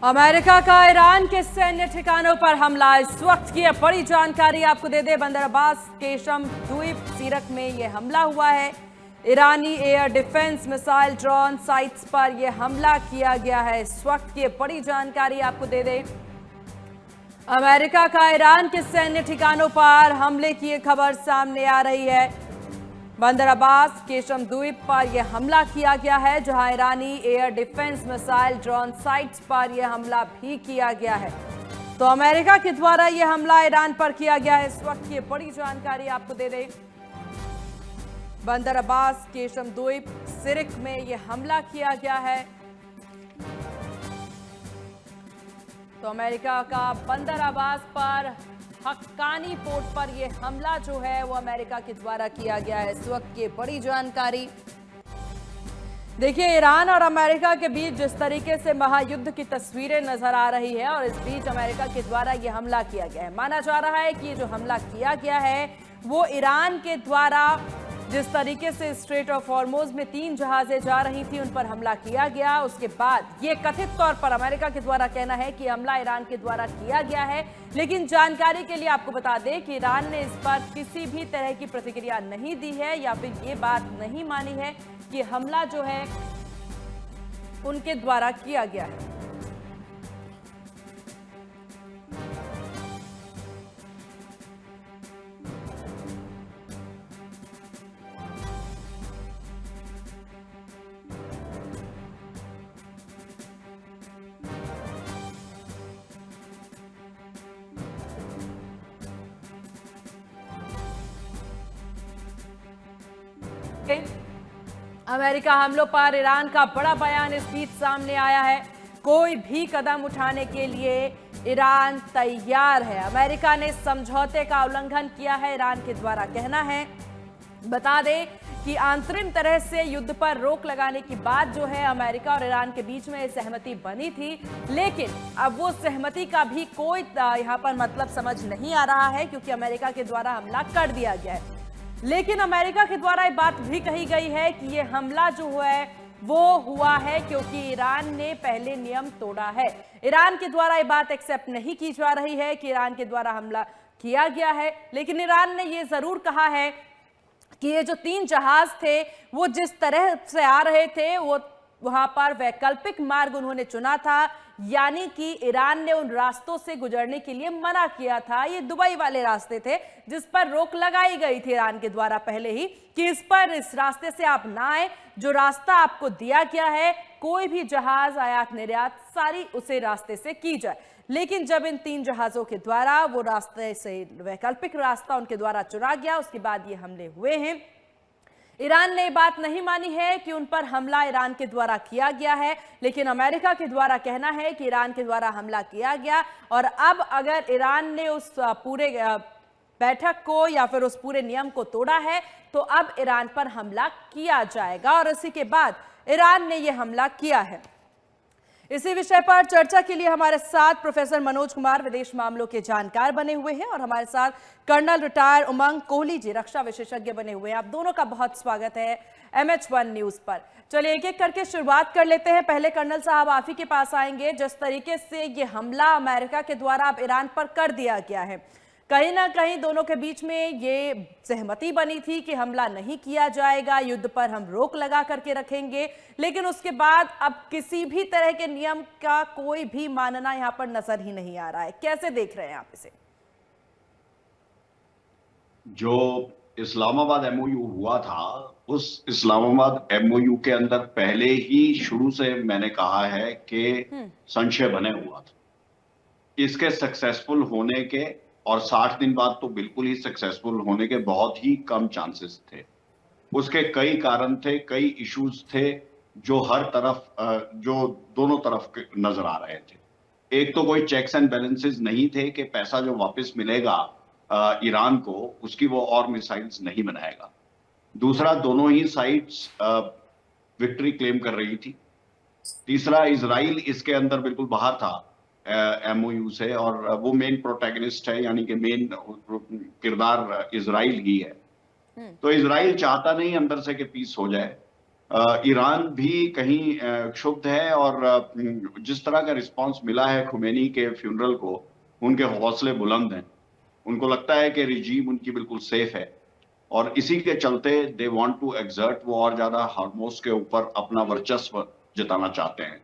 America का Iran के सैन्य ठिकानों पर हमला। इस वक्त की बड़ी जानकारी आपको दे दे, बंदर अब्बास केशम द्वीप सीरक में यह हमला हुआ है। ईरानी air defence missile drone sites पर यह हमला किया गया है। इस वक्त की बड़ी जानकारी आपको दे दे, अमेरिका का ईरान के सैन्य ठिकानों पर हमले की खबर सामने आ रही है। बंदर अब्बास केशम द्वीप पर यह हमला किया गया है, जहां ईरानी air defence missile drone sites पर यह हमला भी किया गया है। तो अमेरिका के द्वारा यह हमला ईरान पर किया गया है। इस वक्त की बड़ी जानकारी आपको दे दें, बंदर अब्बास केशम द्वीप सिरिक में यह हमला किया गया है। तो अमेरिका का बंदर अब्बास पर हक्कानी पोर्ट पर यह हमला जो है वो अमेरिका के द्वारा किया गया है। इस वक्त की बड़ी जानकारी देखिए, ईरान और अमेरिका के बीच जिस तरीके से महायुद्ध की तस्वीरें नजर आ रही है और इस बीच अमेरिका के द्वारा यह हमला किया गया है। माना जा रहा है कि ये जो हमला किया गया है वो ईरान के द्वारा जिस तरीके से स्ट्रेट ऑफ हॉर्मुज में 3 जहाजें जा रही थी उन पर हमला किया गया, उसके बाद ये कथित तौर पर अमेरिका के द्वारा कहना है कि हमला ईरान के द्वारा किया गया है। लेकिन जानकारी के लिए आपको बता दें कि ईरान ने इस पर किसी भी तरह की प्रतिक्रिया नहीं दी है या फिर ये बात नहीं मानी है कि हमला जो है उनके द्वारा किया गया है। अमेरिका हमलों पर ईरान का बड़ा बयान इस बीच सामने आया है। कोई भी कदम उठाने के लिए ईरान तैयार है। अमेरिका ने समझौते का उल्लंघन किया है, ईरान के द्वारा कहना है। बता दें कि अंतरिम तरह से युद्ध पर रोक लगाने की बात जो है अमेरिका और ईरान के बीच में सहमति बनी थी, लेकिन अब वो सहमति का भी कोई यहाँ पर मतलब समझ नहीं आ रहा है, क्योंकि अमेरिका के द्वारा हमला कर दिया गया है। लेकिन अमेरिका के द्वारा ये बात भी कही गई है कि ये हमला जो हुआ है वो हुआ है क्योंकि ईरान ने पहले नियम तोड़ा है। ईरान के द्वारा ये बात एक्सेप्ट नहीं की जा रही है कि ईरान के द्वारा हमला किया गया है, लेकिन ईरान ने ये जरूर कहा है कि ये जो 3 जहाज थे वो जिस तरह से आ रहे थे वो वहां पर वैकल्पिक मार्ग उन्होंने चुना था, यानी कि ईरान ने उन रास्तों से गुजरने के लिए मना किया था। ये दुबई वाले रास्ते थे जिस पर रोक लगाई गई थी ईरान के द्वारा पहले ही कि इस रास्ते से आप ना आए। जो रास्ता आपको दिया गया है, कोई भी जहाज आयात निर्यात सारी उसे रास्ते से की जाए। लेकिन जब इन 3 जहाजों के द्वारा वो रास्ते से वैकल्पिक रास्ता उनके द्वारा चुना गया, उसके बाद ये हमले हुए हैं। ईरान ने बात नहीं मानी है कि उन पर हमला ईरान के द्वारा किया गया है, लेकिन अमेरिका के द्वारा कहना है कि ईरान के द्वारा हमला किया गया और अब अगर ईरान ने उस पूरे बैठक को या फिर उस पूरे नियम को तोड़ा है तो अब ईरान पर हमला किया जाएगा और इसी के बाद ईरान ने यह हमला किया है। इसी विषय पर चर्चा के लिए हमारे साथ प्रोफेसर मनोज कुमार विदेश मामलों के जानकार बने हुए हैं और हमारे साथ कर्नल रिटायर उमंग कोहली जी रक्षा विशेषज्ञ बने हुए हैं। आप दोनों का बहुत स्वागत है MH1 न्यूज पर। चलिए एक एक करके शुरुआत कर लेते हैं। पहले कर्नल साहब आप ही के पास आएंगे। जिस तरीके से ये हमला अमेरिका के द्वारा अब ईरान पर कर दिया गया है, कहीं ना कहीं दोनों के बीच में ये सहमति बनी थी कि हमला नहीं किया जाएगा, युद्ध पर हम रोक लगा करके रखेंगे, लेकिन उसके बाद अब किसी भी तरह के नियम का कोई भी मानना यहां पर नजर ही नहीं आ रहा है। कैसे देख रहे हैं आप इसे? जो इस्लामाबाद MOU हुआ था, उस इस्लामाबाद MOU के अंदर पहले ही शुरू से मैंने कहा है कि संशय बने हुआ था। इसके सक्सेसफुल होने के और 60 दिन बाद तो बिल्कुल ही सक्सेसफुल होने के बहुत ही कम चांसेस थे। उसके कई कारण थे, कई इश्यूज थे जो हर तरफ जो दोनों तरफ नजर आ रहे थे। एक तो कोई चेक्स एंड बैलेंसेस नहीं थे कि पैसा जो वापस मिलेगा ईरान को, उसकी वो और मिसाइल्स नहीं बनाएगा। दूसरा, दोनों ही साइड्स विक्ट्री क्लेम कर रही थी। तीसरा, इजराइल इसके अंदर बिल्कुल बाहर था MOU से और वो मेन प्रोटैगनिस्ट है, यानी कि मेन किरदार इजराइल ही है। तो इजराइल चाहता नहीं अंदर से कि पीस हो जाए। ईरान भी कहीं क्षुब्ध है, और जिस तरह का रिस्पांस मिला है खुमैनी के फ्यूनरल को, उनके हौसले बुलंद हैं। उनको लगता है कि रिजीम उनकी बिल्कुल सेफ है, और इसी के चलते दे वांट टू एक्सर्ट, वो और ज्यादा हार्मोस के ऊपर अपना वर्चस्व जताना चाहते हैं।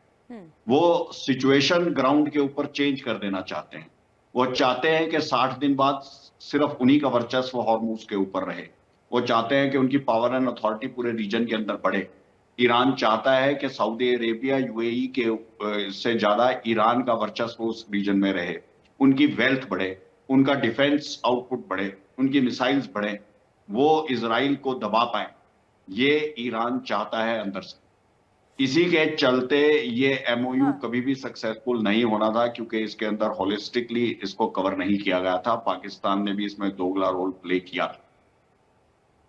वो सिचुएशन ग्राउंड के ऊपर चेंज कर देना चाहते हैं। वो चाहते हैं कि 60 दिन बाद सिर्फ उन्हीं का वर्चस्व हार्मोस के ऊपर रहे। वो चाहते हैं कि उनकी पावर एंड अथॉरिटी पूरे रीजन के अंदर बढ़े। ईरान चाहता है कि सऊदी अरेबिया, यूएई के से ज्यादा ईरान का वर्चस्व उस रीजन में रहे, उनकी वेल्थ बढ़े, उनका डिफेंस आउटपुट बढ़े, उनकी मिसाइल्स बढ़े, वो इजराइल को दबा पाए। ये ईरान चाहता है अंदर से। इसी के चलते ये एमओयू कभी भी सक्सेसफुल नहीं होना था, क्योंकि इसके अंदर होलिस्टिकली इसको कवर नहीं किया गया था। पाकिस्तान ने भी इसमें दोगला रोल प्ले किया था।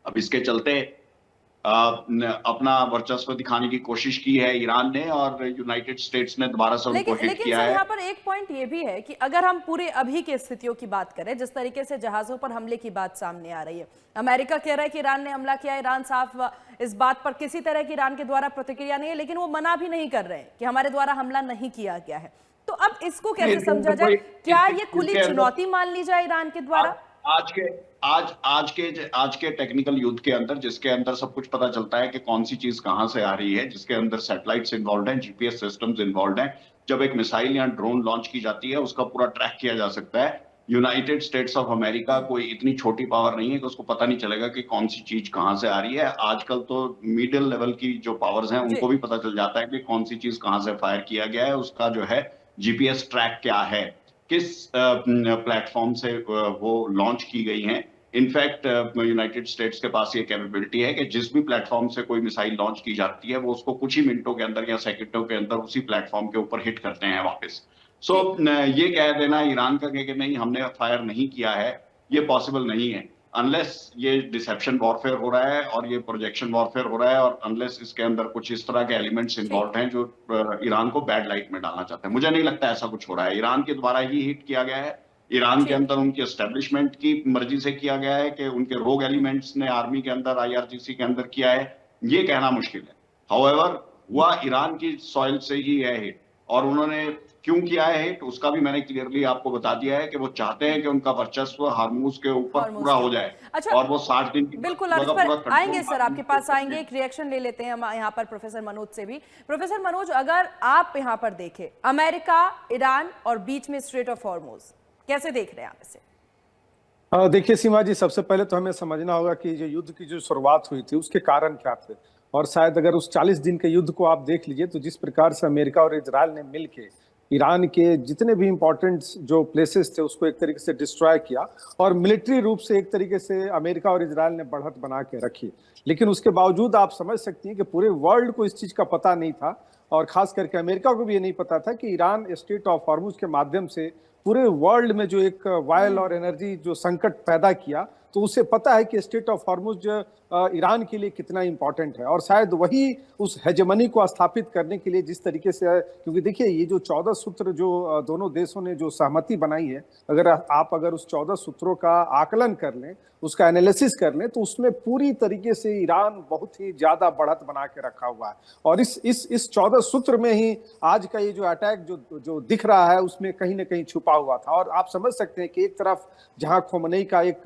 अब इसके चलते अपना वर्चस्व दिखाने की कोशिश की है ईरान ने, और यूनाइटेड स्टेट्स ने दोबारा से उनको हिट किया है। यहाँ पर एक पॉइंट ये भी है कि अगर हम पूरे अभी के स्थितियों की बात करें, जिस तरीके से जहाजों पर हमले की बात सामने आ रही है, अमेरिका कह रहा है कि ईरान ने हमला किया। ईरान साफ इस बात पर किसी तरह की ईरान के द्वारा प्रतिक्रिया नहीं है, लेकिन वो मना भी नहीं कर रहे हैं कि हमारे द्वारा हमला नहीं किया गया है। तो अब इसको कैसे समझा जाए? क्या ये खुली चुनौती मान ली जाए ईरान के द्वारा? आज के टेक्निकल युद्ध के अंदर, जिसके अंदर सब कुछ पता चलता है कि कौन सी चीज कहां से आ रही है, जिसके अंदर सैटेलाइट्स इन्वॉल्व हैं, जीपीएस सिस्टम्स इन्वॉल्व हैं, जब एक मिसाइल या ड्रोन लॉन्च की जाती है उसका पूरा ट्रैक किया जा सकता है। यूनाइटेड स्टेट्स ऑफ अमेरिका कोई इतनी छोटी पावर नहीं है कि उसको पता नहीं चलेगा कि कौन सी चीज कहां से आ रही है। आजकल तो मिडिल लेवल की जो पावर्स हैं उनको भी पता चल जाता है कि कौन सी चीज कहां से फायर किया गया है, उसका जो है जीपीएस ट्रैक क्या है, किस प्लेटफॉर्म से वो लॉन्च की गई हैं। इनफैक्ट यूनाइटेड स्टेट्स के पास ये कैपेबिलिटी है कि जिस भी प्लेटफॉर्म से कोई मिसाइल लॉन्च की जाती है, वो उसको कुछ ही मिनटों के अंदर या सेकंडों के अंदर उसी प्लेटफॉर्म के ऊपर हिट करते हैं वापस। ये कह देना ईरान का कि नहीं हमने फायर नहीं किया है, ये पॉसिबल नहीं है, अनलेस ये डिसेप्शन वॉरफेयर हो रहा है और ये प्रोजेक्शन वॉरफेयर हो रहा है, और अनलेस इसके अंदर कुछ इस तरह के एलिमेंट्स इन्वॉल्व हैं जो ईरान को बैड लाइट में डालना चाहते हैं। मुझे नहीं लगता ऐसा कुछ हो रहा है। ईरान के द्वारा ही हिट किया गया है। ईरान के अंदर उनके एस्टेब्लिशमेंट की मर्जी से किया गया है कि उनके रोग एलिमेंट्स ने आर्मी के अंदर, आईआरजीसी के अंदर किया है, ये कहना मुश्किल है। हाउएवर हुआ ईरान की सॉइल से ही है हिट, और उन्होंने क्यों किया है हिट उसका भी मैंने क्लियरली आपको बता दिया है कि वो चाहते हैं कि उनका वर्चस्व हार्मूज के ऊपर पूरा हो जाए। अच्छा, और वो 60 दिन की बिल्कुल आएंगे सर, आपके पास आएंगे। एक रिएक्शन ले लेते हैं हम यहाँ पर प्रोफेसर मनोज से भी। प्रोफेसर मनोज, अगर आप यहाँ पर देखें अमेरिका, ईरान और बीच में स्ट्रेट ऑफ हॉर्मोज, कैसे देख रहे हैं आप इसे? देखिए सीमा जी, सबसे पहले तो हमें समझना होगा कि जो युद्ध की जो शुरुआत हुई थी उसके कारण क्या थे, और शायद अगर उस 40 दिन के युद्ध को आप देख लीजिए तो जिस प्रकार से अमेरिका और इजराइल ने मिलकर ईरान के जितने भी इंपॉर्टेंट जो प्लेसेस थे उसको एक तरीके से डिस्ट्रॉय किया, और मिलिट्री रूप से एक तरीके से अमेरिका और इजराइल ने बढ़त बना के रखी। लेकिन उसके बावजूद आप समझ सकती हैं कि पूरे वर्ल्ड को इस चीज का पता नहीं था, और खास करके अमेरिका को भी ये नहीं पता था कि ईरान स्ट्रेट ऑफ हॉर्मुज के माध्यम से पूरे वर्ल्ड में जो एक वायल और एनर्जी जो संकट पैदा किया, तो उसे पता है कि स्ट्रेट ऑफ हॉर्मुज ईरान के लिए कितना इंपॉर्टेंट है। और शायद वही उस हेजेमनी को स्थापित करने के लिए जिस तरीके से, क्योंकि देखिए ये जो 14 सूत्र जो दोनों देशों ने जो सहमति बनाई है, अगर उस 14 सूत्रों का आकलन कर लें, उसका एनालिसिस कर लें, तो उसमें पूरी तरीके से ईरान बहुत ही ज्यादा बढ़त बना के रखा हुआ है। और इस 14 सूत्र में ही आज का ये जो अटैक जो दिख रहा है उसमें कहीं ना कहीं छुपा हुआ था। और आप समझ सकते हैं कि एक तरफ जहां खोमनेई का एक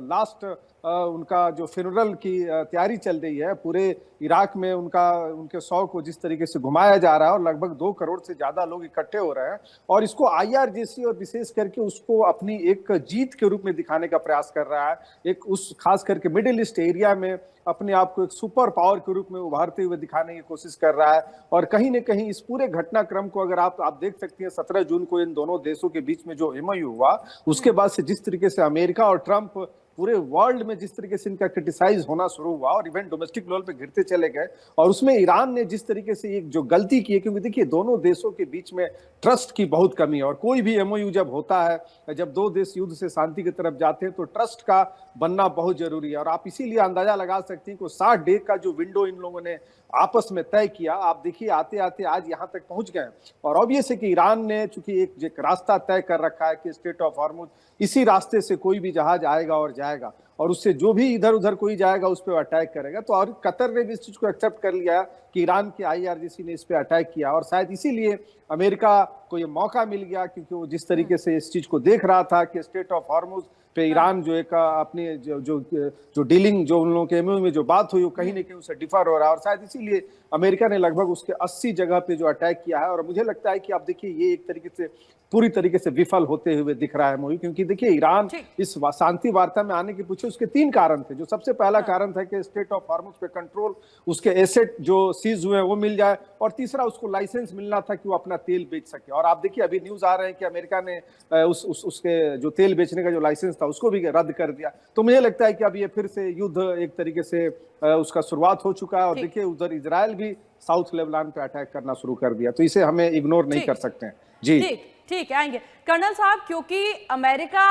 लास्ट उनका जो फ्यूनरल की तैयारी चल रही है, पूरे इराक में उनके शव को जिस तरीके से घुमाया जा रहा है, और लगभग 2 करोड़ से ज्यादा लोग इकट्ठे हो रहे हैं, और इसको आईआरजीसी और विशेष करके उसको अपनी एक जीत के रूप में दिखाने का प्रयास कर रहा है। एक उस खास करके मिडिल ईस्ट एरिया में अपने आप को एक सुपर पावर के रूप में उभारते हुए दिखाने की कोशिश कर रहा है। और कहीं न कहीं इस पूरे घटनाक्रम को अगर आप देख सकती हैं, 17 जून को इन दोनों देशों के बीच में जो एमओयू हुआ, उसके बाद से जिस तरीके से अमेरिका और ट्रंप पूरे वर्ल्ड में जिस तरीके से इनका क्रिटिसाइज होना शुरू हुआ और इवेंट डोमेस्टिक लेवल पे गिरते चले गए, और उसमें ईरान ने जिस तरीके से एक जो गलती की है, क्योंकि देखिए दोनों देशों के बीच में ट्रस्ट की बहुत कमी है, और कोई भी एमओयू जब होता है, जब 2 देश युद्ध से शांति की तरफ जाते हैं, तो ट्रस्ट का बनना बहुत जरूरी है। और आप इसीलिए अंदाजा लगा सकते हैं कि 60 डे का जो विंडो इन लोगों ने आपस में तय किया, आप देखिए आते आते आज यहाँ तक पहुंच गए। और ऑब्वियस है कि ईरान ने चूंकि एक रास्ता तय कर रखा है कि स्ट्रेट ऑफ हॉर्मुज, इसी रास्ते से कोई भी जहाज आएगा और जाएगा, और उससे जो भी इधर उधर कोई जाएगा उस पर अटैक करेगा। तो और कतर ने भी इस चीज को एक्सेप्ट कर लिया कि ईरान के IRGC ने इस पे अटैक किया, और शायद इसीलिए अमेरिका को ये मौका मिल गया, क्योंकि वो जिस तरीके से इस चीज को देख रहा था कि स्टेट ऑफ हॉर्मुज पे ईरान जो एक अपने जो डीलिंग जो उन लोगों के MOU में जो बात हुई वो कहीं ना कहीं उससे डिफर हो रहा है, और शायद इसीलिए अमेरिका ने लगभग उसके 80 जगह पे जो अटैक किया है। और मुझे लगता है कि आप देखिए ये एक तरीके से पूरी तरीके से विफल होते हुए दिख रहा है MOU, क्योंकि देखिए ईरान इस शांति वार्ता में आने के पीछे उसके 3 कारण थे। जो सबसे पहला कारण था कि स्टेट ऑफ हॉर्मुज पे कंट्रोल, उसके एसेट जो सीज हुए हैं वो मिल जाए, और तीसरा उसको लाइसेंस मिलना था कि वो अपना तेल बेच सके। और आप देखिए अभी न्यूज आ रहे हैं कि अमेरिका ने उसके जो तेल बेचने का जो लाइसेंस था उसको भी रद्द कर दिया। तो मुझे लगता है कि अब ये फिर से युद्ध एक तरीके से उसका शुरुआत हो चुका है। और देखिए उधर इजराइल भी साउथ लेबनान पे अटैक करना शुरू कर दिया, तो इसे हमें इग्नोर नहीं कर सकते हैं। जी ठीक है, आएंगे कर्नल साहब, क्योंकि अमेरिका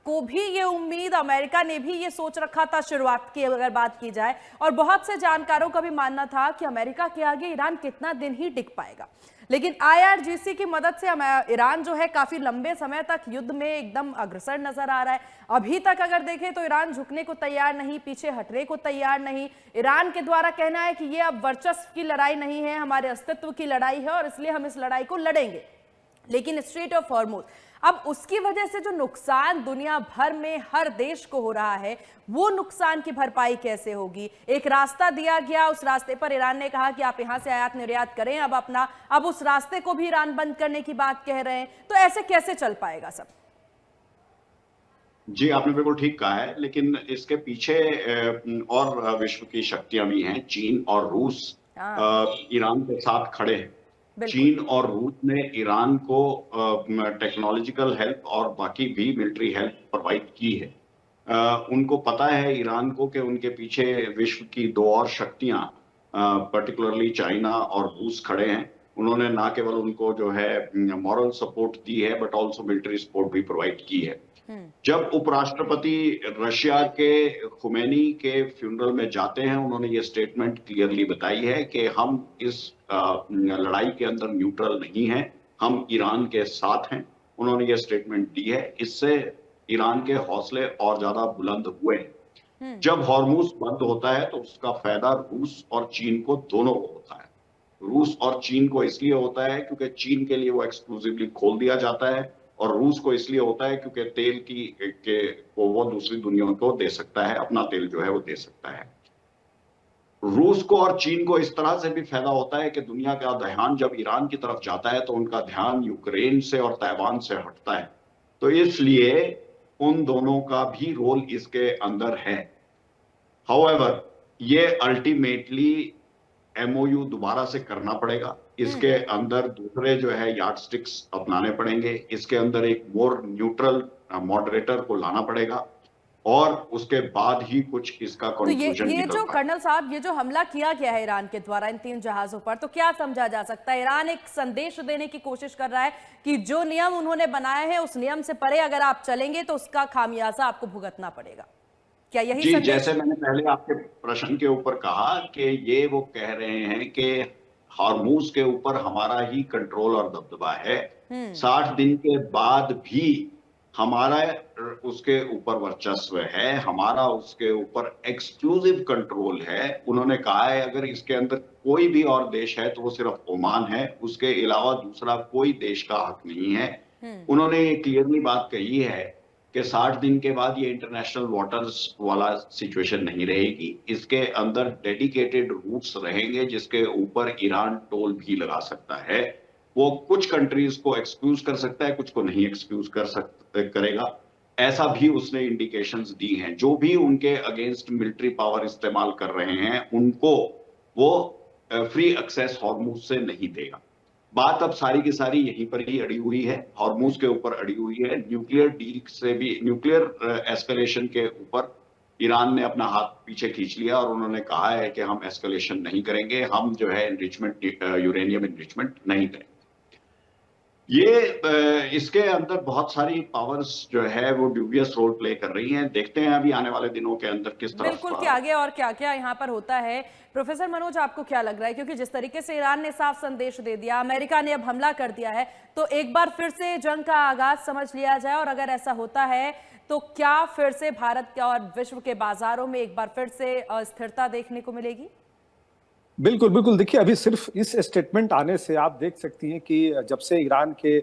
को भी ये उम्मीद, अमेरिका ने भी ये सोच रखा था शुरुआत की अगर बात की जाए, और बहुत से जानकारों का भी मानना था कि अमेरिका के आगे ईरान कितना दिन ही टिक पाएगा। लेकिन IRGC की मदद से ईरान जो है काफी लंबे समय तक युद्ध में एकदम अग्रसर नजर आ रहा है। अभी तक अगर देखें तो ईरान झुकने को तैयार नहीं, पीछे हटने को तैयार नहीं। ईरान के द्वारा कहना है कि ये अब वर्चस्व की लड़ाई नहीं है, हमारे अस्तित्व की लड़ाई है, और इसलिए हम इस लड़ाई को लड़ेंगे। लेकिन स्ट्रेट ऑफ हॉर्मुज, अब उसकी वजह से जो नुकसान दुनिया भर में हर देश को हो रहा है, वो नुकसान की भरपाई कैसे होगी? एक रास्ता दिया गया, उस रास्ते पर ईरान ने कहा कि आप यहां से आयात निर्यात करें, अब उस रास्ते को भी ईरान बंद करने की बात कह रहे हैं। तो ऐसे कैसे चल पाएगा सब? जी, आपने बिल्कुल ठीक कहा है, लेकिन इसके पीछे और विश्व की शक्तियां भी हैं। चीन और रूस ईरान के साथ खड़े हैं। चीन और रूस ने ईरान को टेक्नोलॉजिकल हेल्प और बाकी भी मिलिट्री हेल्प प्रोवाइड की है। उनको पता है ईरान को कि उनके पीछे विश्व की 2 और शक्तियां पर्टिकुलरली चाइना और रूस खड़े हैं। उन्होंने ना केवल उनको जो है मॉरल सपोर्ट दी है, बट ऑल्सो मिलिट्री सपोर्ट भी प्रोवाइड की है। जब उपराष्ट्रपति रशिया के खुमैनी के फ्यूनरल में जाते हैं, उन्होंने ये स्टेटमेंट क्लियरली बताई है कि हम इस लड़ाई के अंदर न्यूट्रल नहीं हैं, हम ईरान के साथ हैं। उन्होंने ये स्टेटमेंट दी है। इससे ईरान के हौसले और ज्यादा बुलंद हुए। जब हॉर्मुज बंद होता है तो उसका फायदा रूस और चीन को दोनों को होता है। रूस और चीन को इसलिए होता है क्योंकि चीन के लिए वो एक्सक्लूसिवली खोल दिया जाता है, और रूस को इसलिए होता है क्योंकि तेल को वो दूसरी दुनिया को दे सकता है, अपना तेल जो है वो दे सकता है। रूस को और चीन को इस तरह से भी फायदा होता है कि दुनिया का ध्यान जब ईरान की तरफ जाता है तो उनका ध्यान यूक्रेन से और ताइवान से हटता है। तो इसलिए उन दोनों का भी रोल इसके अंदर है। हाउएवर, ये अल्टीमेटली MOU दोबारा से करना पड़ेगा। इसके अंदर दूसरे जो है यार्डस्टिक्स अपनाने पड़ेंगे। इसके अंदर एक मोर न्यूट्रल मॉडरेटर को लाना पड़ेगा, और उसके बाद ही कुछ इसका कंक्लूजन ये जो कर्नल साहब, ये जो हमला किया गया है ईरान के द्वारा इन 3 जहाजों पर, तो क्या समझा जा सकता है? ईरान एक संदेश देने की कोशिश कर रहा है कि जो नियम उन्होंने बनाए हैं उस नियम से परे अगर आप चलेंगे तो उसका खामियाजा आपको भुगतना पड़ेगा। क्या यही जी, जैसे मैंने पहले आपके प्रश्न के ऊपर कहा कि ये वो कह रहे हैं कि हॉर्मुज के ऊपर हमारा ही कंट्रोल और दबदबा है। 60 दिन के बाद भी हमारा उसके ऊपर वर्चस्व है, हमारा उसके ऊपर एक्सक्लूसिव कंट्रोल है। उन्होंने कहा है अगर इसके अंदर कोई भी और देश है तो वो सिर्फ ओमान है, उसके अलावा दूसरा कोई देश का हक नहीं है। उन्होंने ये क्लियरली बात कही है कि 60 दिन के बाद ये इंटरनेशनल वाटर्स वाला सिचुएशन नहीं रहेगी। इसके अंदर डेडिकेटेड रूट्स रहेंगे जिसके ऊपर ईरान टोल भी लगा सकता है। वो कुछ कंट्रीज को एक्सक्यूज कर सकता है, कुछ को नहीं एक्सक्यूज करेगा। ऐसा भी उसने इंडिकेशंस दी हैं। जो भी उनके अगेंस्ट मिलिट्री पावर इस्तेमाल कर रहे हैं उनको वो फ्री एक्सेस हॉर्मुज से नहीं देगा। बात अब सारी की सारी यहीं पर ही अड़ी हुई है, हॉर्मुज के ऊपर अड़ी हुई है। न्यूक्लियर डील से भी, न्यूक्लियर एस्केलेशन के ऊपर ईरान ने अपना हाथ पीछे खींच लिया और उन्होंने कहा है कि हम एस्केलेशन नहीं करेंगे, हम जो है एनरिचमेंट, यूरेनियम एनरिचमेंट नहीं करेंगे। इसके अंदर बहुत सारी पावर्स जो है वो ड्यूबियस रोल प्ले कर रही हैं। देखते हैं अभी आने वाले दिनों के अंदर किस तरफ बिल्कुल कि आगे और क्या क्या यहाँ पर होता है। प्रोफेसर मनोज, आपको क्या लग रहा है, क्योंकि जिस तरीके से ईरान ने साफ संदेश दे दिया, अमेरिका ने अब हमला कर दिया है, तो एक बार फिर से जंग का आगाज समझ लिया जाए, और अगर ऐसा होता है तो क्या फिर से भारत के और विश्व के बाजारों में एक बार फिर से अस्थिरता देखने को मिलेगी? बिल्कुल बिल्कुल। देखिए, अभी सिर्फ इस स्टेटमेंट आने से आप देख सकती हैं कि जब से ईरान के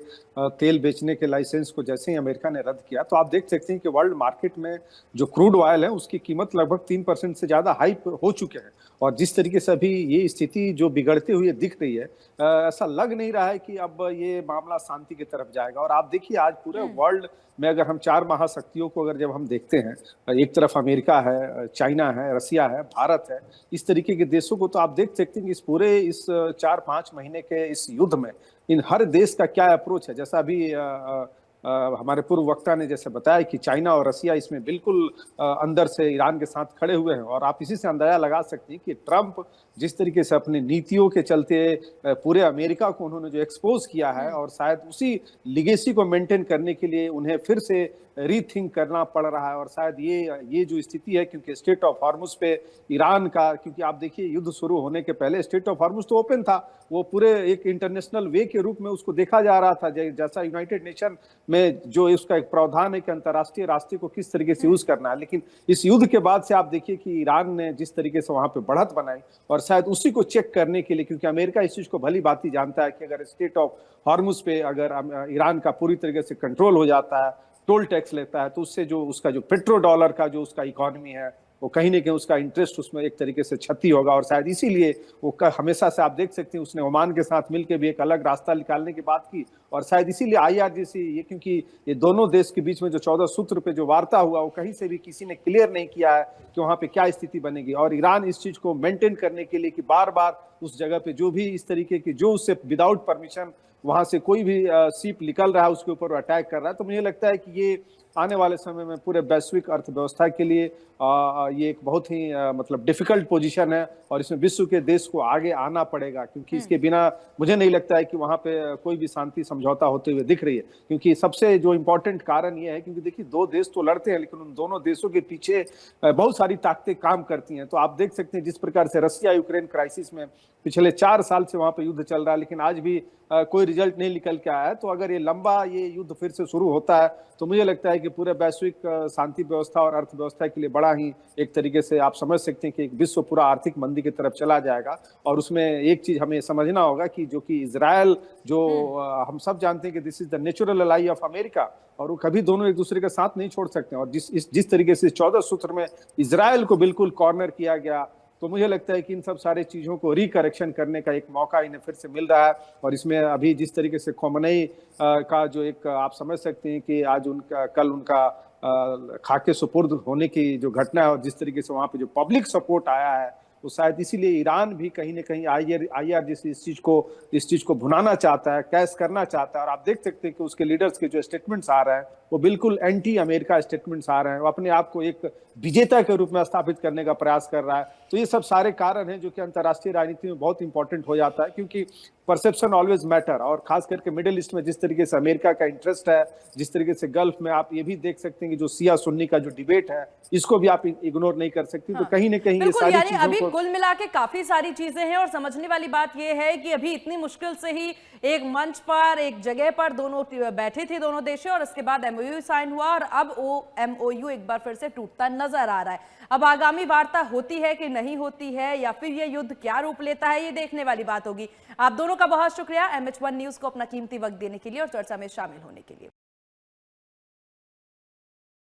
तेल बेचने के लाइसेंस को जैसे ही अमेरिका ने रद्द किया, तो आप देख सकते हैं कि वर्ल्ड मार्केट में जो क्रूड ऑयल है उसकी कीमत लगभग 3% से ज्यादा हाइप हो चुके हैं। और जिस तरीके से अभी ये स्थिति जो बिगड़ते हुए दिख रही है, ऐसा लग नहीं रहा है कि अब ये मामला शांति की तरफ जाएगा। और आप देखिए, आज पूरे वर्ल्ड में अगर हम 4 महाशक्तियों को अगर जब हम देखते हैं, एक तरफ अमेरिका है, चाइना है, रसिया है, भारत है, इस तरीके के देशों को, तो आप देख सकते हैं कि इस 4-5 महीने के इस युद्ध में इन हर देश का क्या अप्रोच है। जैसा अभी हमारे पूर्व वक्ता ने जैसे बताया कि चाइना और रसिया इसमें बिल्कुल अंदर से ईरान के साथ खड़े हुए हैं। और आप इसी से अंदाजा लगा सकते हैं कि ट्रंप जिस तरीके से अपनी नीतियों के चलते पूरे अमेरिका को उन्होंने जो एक्सपोज किया है, और शायद उसी लिगेसी को मेंटेन करने के लिए उन्हें फिर से रीथिंक करना पड़ रहा है। और शायद ये जो स्थिति है, क्योंकि स्ट्रेट ऑफ हॉर्मुज पे ईरान का, क्योंकि आप देखिए युद्ध शुरू होने के पहले स्ट्रेट ऑफ हॉर्मुज तो ओपन था, वो पूरे एक इंटरनेशनल वे के रूप में उसको देखा जा रहा था, जैसा यूनाइटेड नेशन में जो उसका एक प्रावधान है कि अंतर्राष्ट्रीय रास्ते को किस तरीके से यूज करना है। लेकिन इस युद्ध के बाद से आप देखिए कि ईरान ने जिस तरीके से वहां पे बढ़त बनाई, और शायद उसी को चेक करने के लिए, क्योंकि अमेरिका इस चीज को भली भांति जानता है कि अगर स्ट्रेट ऑफ हॉर्मुज पे अगर ईरान का पूरी तरीके से कंट्रोल हो जाता है, टोल टैक्स लेता है, तो उससे जो उसका जो पेट्रो डॉलर का जो उसका इकोनॉमी है, वो कहीं ना कहीं उसका इंटरेस्ट उसमें एक तरीके से क्षति होगा। और शायद इसीलिए वो हमेशा से आप देख सकते हैं उसने ओमान के साथ मिलकर भी एक अलग रास्ता निकालने की बात की। और शायद इसीलिए IRGC, ये क्योंकि ये दोनों देश के बीच में जो 14 सूत्र पे जो वार्ता हुआ, वो कहीं से भी किसी ने क्लियर नहीं किया है कि वहां पे क्या स्थिति बनेगी। और ईरान इस चीज को मेंटेन करने के लिए कि बार बार उस जगह पे जो भी इस तरीके की, जो उससे विदाउट परमिशन वहां से कोई भी शिप निकल रहा है उसके ऊपर अटैक कर रहा है, तो मुझे लगता है कि ये आने वाले समय में पूरे वैश्विक अर्थव्यवस्था के लिए ये एक बहुत ही मतलब डिफिकल्ट पोजीशन है। और इसमें विश्व के देश को आगे आना पड़ेगा, क्योंकि इसके बिना मुझे नहीं लगता है कि वहां पे कोई भी शांति समझौता होते हुए दिख रही है। क्योंकि सबसे जो इम्पोर्टेंट कारण ये है, क्योंकि देखिए 2 देश तो लड़ते हैं, लेकिन उन दोनों देशों के पीछे बहुत सारी ताकतें काम करती हैं। तो आप देख सकते हैं जिस प्रकार से रसिया यूक्रेन क्राइसिस में पिछले 4 साल से वहां पे युद्ध चल रहा है, लेकिन आज भी कोई रिजल्ट नहीं निकल के आया है। तो अगर ये युद्ध फिर से शुरू होता है, तो मुझे लगता है कि पूरे वैश्विक शांति व्यवस्था और अर्थव्यवस्था के लिए बड़ा ही एक तरीके से आप समझ सकते हैं कि एक विश्व पूरा आर्थिक मंदी की तरफ चला जाएगा। और उसमें एक चीज हमें समझना होगा कि जो कि इजराइल, जो हम सब जानते हैं कि this is the natural ally of America, और वो कभी दोनों एक दूसरे का साथ नहीं छोड़ सकते। और जिस तरीके से 14 सूत्र में इजराइल को बिल्कुल कॉर्नर किया गया, तो मुझे लगता है कि इन सब सारे चीजों को रिकरेक्शन करने का एक मौका इन्हें फिर से मिल रहा है। और इसमें अभी जिस तरीके से खोमेनी का जो एक आप समझ सकते हैं कि आज कल उनका खाके सुपुर्द होने की जो घटना है, और जिस तरीके से वहां पे जो पब्लिक सपोर्ट आया है, तो शायद इसीलिए ईरान भी कहीं ना कहीं IRGC इस चीज को भुनाना चाहता है, कैश करना चाहता है। और आप देख सकते हैं कि उसके लीडर्स के जो स्टेटमेंट्स आ रहे हैं, वो बिल्कुल एंटी अमेरिका स्टेटमेंट्स आ रहे हैं। वो अपने आप को एक विजेता के रूप में स्थापित करने का प्रयास कर रहा है। तो ये सब सारे कारण हैं जो कि अंतर्राष्ट्रीय राजनीति में बहुत इंपॉर्टेंट हो जाता है, क्योंकि परसेप्शन ऑलवेज मैटर। और खास करके मिडिल ईस्ट में जिस तरीके से अमेरिका का इंटरेस्ट है, जिस तरीके से गल्फ में आप ये भी देख सकते हैं कि जो सिया सुन्नी का जो डिबेट है, इसको भी आप इग्नोर नहीं कर सकती। तो कहीं ना कहीं ये सारी चीजों अभी कुल मिला के काफी सारी चीजें हैं। और समझने वाली बात यह है कि अभी इतनी मुश्किल से ही एक मंच पर, एक जगह पर दोनों बैठे थे दोनों देश, और उसके बाद MOU साइन हुआ, और अब वो MOU एक बार फिर से टूटता नजर आ रहा है। अब आगामी वार्ता होती है कि नहीं होती है, या फिर ये युद्ध क्या रूप लेता है, ये देखने वाली बात होगी। आप दोनों का बहुत शुक्रिया MH1 न्यूज को अपना कीमती वक्त देने के लिए और चर्चा में शामिल होने के लिए।